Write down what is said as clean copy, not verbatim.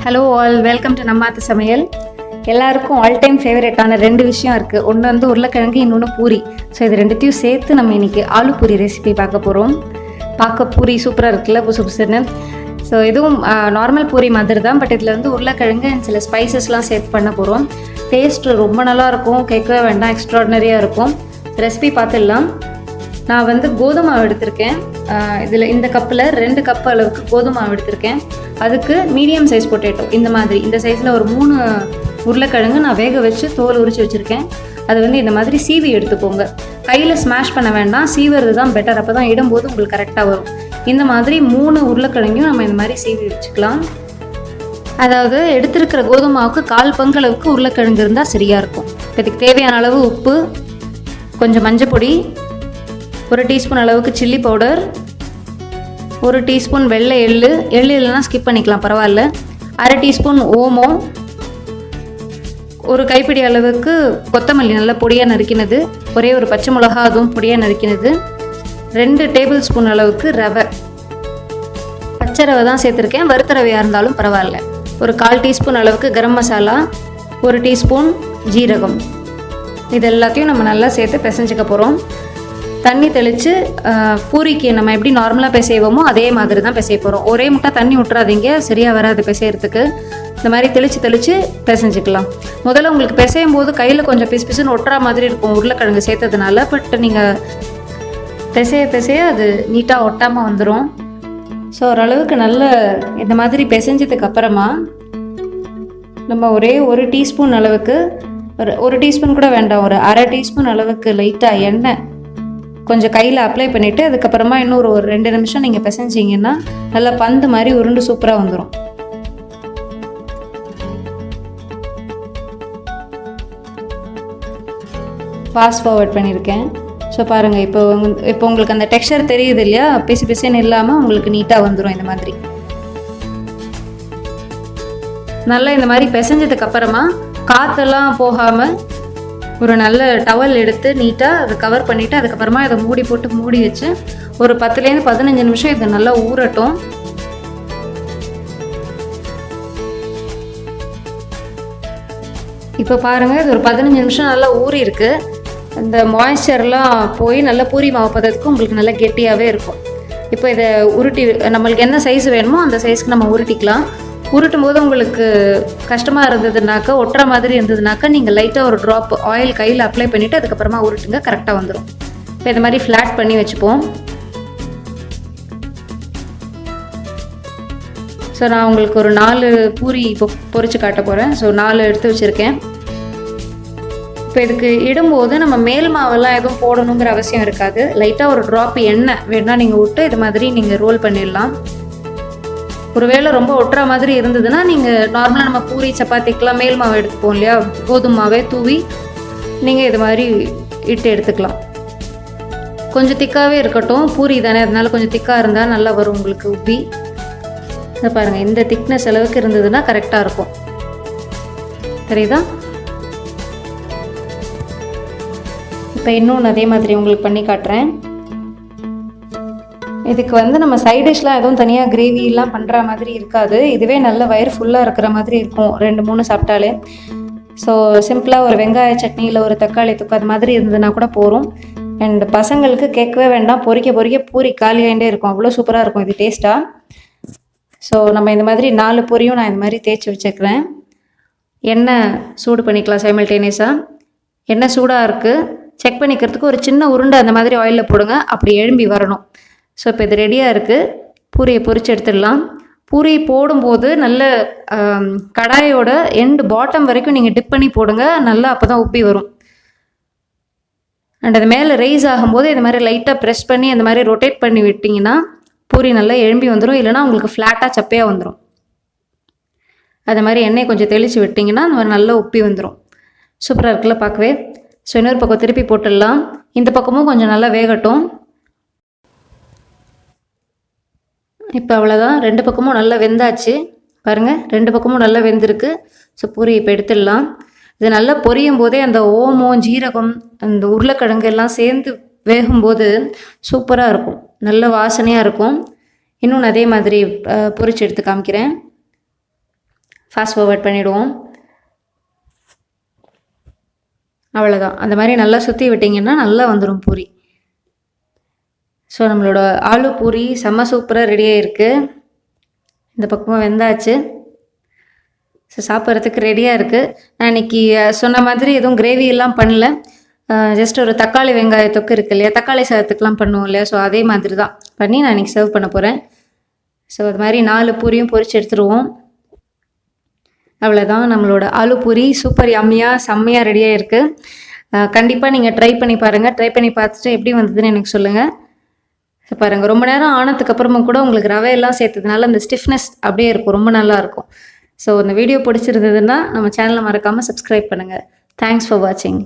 Hello all, welcome to நம்மாத்து சமையல். எல்லாருக்கும் all time ஃபேவரட்டான ரெண்டு விஷயம் இருக்குது. ஒன்று வந்து உருளைக்கிழங்கு, இன்னொன்று பூரி. ஸோ இது ரெண்டுத்தையும் சேர்த்து நம்ம இன்றைக்கி ஆலு பூரி ரெசிபி பார்க்க போகிறோம். பார்க்க பூரி சூப்பராக இருக்குல்ல, புதுசு புதுசுன்னு. ஸோ இதுவும் நார்மல் பூரி மாதிரி தான், பட் இதில் வந்து உருளைக்கிழங்கு அண்ட் சில ஸ்பைசஸ்லாம் சேர்த்து பண்ண போகிறோம். டேஸ்ட்டு ரொம்ப நல்லாயிருக்கும், கேட்கவே வேண்டாம், எக்ஸ்ட்ராடினரியாக இருக்கும். ரெசிபி பார்த்துடலாம். நான் வந்து கோதுமை மாவு எடுத்திருக்கேன். இதில் இந்த கப்பில் 2 கப் அளவுக்கு கோதுமை மாவு எடுத்திருக்கேன். அதுக்கு மீடியம் சைஸ் பொட்டேட்டோ, இந்த மாதிரி இந்த சைஸில் ஒரு 3 உருளைக்கிழங்கு நான் வேக வச்சு தோல் உரித்து வச்சுருக்கேன். அது வந்து இந்த மாதிரி சீவி எடுத்துக்கோங்க. கையில் ஸ்மாஷ் பண்ண வேண்டாம், சீவுறது தான் பெட்டர். அப்போ தான் இடும்போது உங்களுக்கு கரெக்டாக வரும். இந்த மாதிரி 3 உருளைக்கிழங்கையும் நம்ம இந்த மாதிரி சீவி வச்சுக்கலாம். அதாவது எடுத்திருக்கிற கோதுமை மாவுக்கு 1/4 பங்கு அளவுக்கு உருளைக்கிழங்கு இருந்தால் சரியாக இருக்கும். இதுக்கு தேவையான அளவு உப்பு, கொஞ்சம் மஞ்சள் பொடி, 1 டீஸ்பூன் அளவுக்கு சில்லி பவுடர், 1 டீஸ்பூன் வெள்ளை எள்ளு இல்லைன்னா ஸ்கிப் பண்ணிக்கலாம், பரவாயில்ல, 1/2 டீஸ்பூன் ஓமம், 1 கைப்பிடி அளவுக்கு கொத்தமல்லி நல்லா பொடியாக நறுக்கினது, ஒரே ஒரு பச்சை மிளகா அதுவும் பொடியாக நறுக்கினது, 2 டேபிள் ஸ்பூன் அளவுக்கு ரவை, பச்சை ரவை தான் சேர்த்துருக்கேன், வறுத்த ரவையாக இருந்தாலும் பரவாயில்ல, ஒரு 1/4 டீஸ்பூன் அளவுக்கு கரம் மசாலா, 1 டீஸ்பூன் ஜீரகம். இது எல்லாத்தையும் நம்ம நல்லா சேர்த்து பிசைஞ்சிக்க போகிறோம். தண்ணி தெளித்து பூரிக்கு நம்ம எப்படி நார்மலாக பிசைவோமோ அதே மாதிரி தான் பிசைய போகிறோம். ஒரே முட்டை தண்ணி விட்டுறாதீங்க, சரியாக வராது பிசைகிறதுக்கு. இந்த மாதிரி தெளித்து பிசைஞ்சிக்கலாம். முதல்ல உங்களுக்கு பிசையும் போது கையில் கொஞ்சம் பிசுன்னு ஒட்டுற மாதிரி இருக்கும் உருளைக்கிழங்கு சேர்த்ததுனால. பட் நீங்கள் பிசைய அது நீட்டாக ஒட்டாமல் வந்துடும். ஸோ ஓரளவுக்கு நல்ல இந்த மாதிரி பிசைஞ்சதுக்கு அப்புறமா நம்ம ஒரே 1 டீஸ்பூன் அளவுக்கு, ஒரு டீஸ்பூன் கூட வேண்டாம், ஒரு 1/2 டீஸ்பூன் அளவுக்கு லைட்டாக எண்ணெய் கொஞ்சம் கையில் அப்ளை பண்ணிவிட்டு அதுக்கப்புறமா இன்னொரு 2 நிமிஷம் நீங்கள் பிசைஞ்சிங்கன்னா நல்லா பந்து மாதிரி உருண்டு சூப்பராக வந்துடும். ஃபாஸ்ட் ஃபார்வர்ட் பண்ணியிருக்கேன். ஸோ பாருங்கள், இப்போ உங்களுக்கு அந்த டெக்ஸ்சர் தெரியுது இல்லையா, பிசுன்னு இல்லாமல் உங்களுக்கு நீட்டாக வந்துடும். இந்த மாதிரி நல்லா இந்த மாதிரி பிசைஞ்சதுக்கப்புறமா காற்றெல்லாம் போகாமல் ஒரு நல்ல டவல் எடுத்து நீட்டாக அதை கவர் பண்ணிவிட்டு அதுக்கப்புறமா இதை மூடி வச்சு ஒரு 10லேருந்து 15 நிமிஷம் இதை நல்லா ஊறட்டும். இப்போ பாருங்கள், இது ஒரு 15 நிமிஷம் நல்லா ஊறி இருக்குது. இந்த மாய்ஸ்சர்லாம் போய் நல்லா பூரி மாவு பதத்துக்கு உங்களுக்கு நல்லா கெட்டியாகவே இருக்கும். இப்போ இதை உருட்டி நம்மளுக்கு என்ன சைஸ் வேணுமோ அந்த சைஸ்க்கு நம்ம உருட்டிக்கலாம். உருட்டும் போது உங்களுக்கு கஷ்டமாக இருந்ததுனாக்கா, ஒட்டுற மாதிரி இருந்ததுனாக்கா நீங்கள் லைட்டாக ஒரு ட்ராப் ஆயில் கையில் அப்ளை பண்ணிவிட்டு அதுக்கப்புறமா உருட்டுங்க, கரெக்டாக வந்துடும். இப்போ இந்த மாதிரி ஃப்ளாட் பண்ணி வச்சுப்போம். ஸோ நான் உங்களுக்கு ஒரு 4 பூரி இப்போ பொரித்து காட்ட போகிறேன். ஸோ 4 எடுத்து வச்சுருக்கேன். இப்போ இதுக்கு இடும்போது நம்ம மேல் மாவெல்லாம் எதுவும் போடணுங்கிற அவசியம் இருக்காது. லைட்டாக ஒரு ட்ராப் எண்ணெய் வேணால் நீங்கள் விட்டு இது மாதிரி நீங்கள் ரோல் பண்ணிடலாம். ஒருவேளை ரொம்ப ஒட்டுற மாதிரி இருந்ததுன்னா நீங்கள் நார்மலாக நம்ம பூரி சப்பாத்திக்கெலாம் மேல் மாவு எடுத்துப்போம் இல்லையா, கோதுமை மாவே தூவி நீங்கள் இது மாதிரி இட்டு எடுத்துக்கலாம். கொஞ்சம் திக்காகவே இருக்கட்டும், பூரி தானே, அதனால கொஞ்சம் திக்காக இருந்தால் நல்லா வரும் உங்களுக்கு உப்பி. இதை பாருங்கள், இந்த திக்னஸ் அளவுக்கு இருந்ததுன்னா கரெக்டாக இருக்கும். சரிதா? இப்போ இன்னொன்று அதே மாதிரி உங்களுக்கு பண்ணி காட்டுறேன். இதுக்கு வந்து நம்ம சைட் டிஷ்லாம் எதுவும் தனியாக கிரேவிலாம் பண்ணுற மாதிரி இருக்காது. இதுவே நல்ல வயிறு ஃபுல்லாக இருக்கிற மாதிரி இருக்கும் 2-3 சாப்பிட்டாலே. ஸோ சிம்பிளாக ஒரு வெங்காய சட்னி இல்லை ஒரு தக்காளி தொக்கு அது மாதிரி இருந்ததுன்னா கூட போகும். அண்ட் பசங்களுக்கு கேட்கவே வேண்டாம், பொரிக்க பூரி காலியாகிட்டே இருக்கும், அவ்வளோ சூப்பராக இருக்கும் இது டேஸ்ட்டாக. ஸோ நம்ம இந்த மாதிரி 4 பொரியும் நான் இந்த மாதிரி தேய்ச்சி வச்சுக்கிறேன். எண்ணெய் சூடு பண்ணிக்கலாம் சைமல்டேனியஸாக. எண்ணெய் சூடாக இருக்குது, செக் பண்ணிக்கிறதுக்கு ஒரு சின்ன உருண்டை அந்த மாதிரி ஆயிலில் போடுங்க, அப்படி எழும்பி வரணும். ஸோ இப்போ இது ரெடியாக இருக்குது. பூரியை பொரிச்சு எடுத்துடலாம். பூரி போடும்போது நல்ல கடாயோட பாட்டம் வரைக்கும் நீங்கள் டிப் பண்ணி போடுங்க, நல்லா அப்போ தான் உப்பி வரும். அண்ட் அது மேலே ரைஸ் ஆகும்போது இந்த மாதிரி லைட்டாக ப்ரெஸ் பண்ணி அந்த மாதிரி ரொட்டேட் பண்ணி விட்டிங்கன்னா பூரி நல்லா எழும்பி வந்துடும். இல்லைனா உங்களுக்கு ஃப்ளாட்டாக சப்பையாக வந்துடும். அது மாதிரி எண்ணெய் கொஞ்சம் தெளித்து விட்டிங்கன்னா அந்த மாதிரி நல்லா உப்பி வந்துடும். சூப்பராக இருக்குல்ல பார்க்கவே. ஸோ இன்னொரு பக்கம் திருப்பி போட்டுடலாம். இந்த பக்கமும் கொஞ்சம் நல்லா வேகட்டும். இப்போ அவ்வளோதான், 2 பக்கமும் நல்லா வெந்தாச்சு. பாருங்கள், 2 பக்கமும் நல்லா வெந்திருக்கு. ஸோ பூரி இப்போ எடுத்துடலாம். இது நல்லா பொரியும் போதே அந்த ஓமம், ஜீரகம், அந்த உருளைக்கிழங்கு எல்லாம் சேர்ந்து வேகும்போது சூப்பராக இருக்கும், நல்ல வாசனையாக இருக்கும். இன்னொன்று அதே மாதிரி பொரிச்சு எடுத்து காமிக்கிறேன். ஃபாஸ்ட் ஃபார்வர்ட் பண்ணிவிடுவோம். அவ்வளோதான். அந்த மாதிரி நல்லா சுற்றி விட்டிங்கன்னா நல்லா வந்துடும் பூரி. ஸோ நம்மளோட ஆலு பூரி செம்ம சூப்பராக ரெடியாக இருக்குது. இந்த பக்கமாக வெந்தாச்சு. ஸோ சாப்பிட்றதுக்கு ரெடியாக இருக்குது. நான் இன்றைக்கி சொன்ன மாதிரி எதுவும் கிரேவி எல்லாம் பண்ணல. ஜஸ்ட் ஒரு தக்காளி வெங்காய தொக்கு இருக்குது இல்லையா, தக்காளி சாதத்துக்கெலாம் பண்ணுவோம் இல்லையா, ஸோ அதே மாதிரி தான் பண்ணி நான் இன்றைக்கி சர்வ் பண்ண போகிறேன். ஸோ அது மாதிரி 4 பூரியும் பொரிச்சு எடுத்துருவோம். அவ்வளோதான், நம்மளோட ஆலு பூரி சூப்பர் யம்மியாக செம்மையாக ரெடியாக இருக்குது. கண்டிப்பாக நீங்கள் ட்ரை பண்ணி பாருங்கள். ட்ரை பண்ணி பார்த்துட்டு எப்படி வந்ததுன்னு எனக்கு சொல்லுங்கள். ஸோ பாருங்கள், ரொம்ப நேரம் ஆனதுக்கப்புறமும் கூட உங்களுக்கு ரவையெல்லாம் சேர்த்ததுனால அந்த ஸ்டிஃப்னஸ் அப்படியே இருக்கும், ரொம்ப நல்லாயிருக்கும். ஸோ இந்த வீடியோ பிடிச்சிருந்ததுன்னா நம்ம சேனலை மறக்காமல் சப்ஸ்கிரைப் பண்ணுங்கள். தேங்க்ஸ் ஃபார் வாட்சிங்.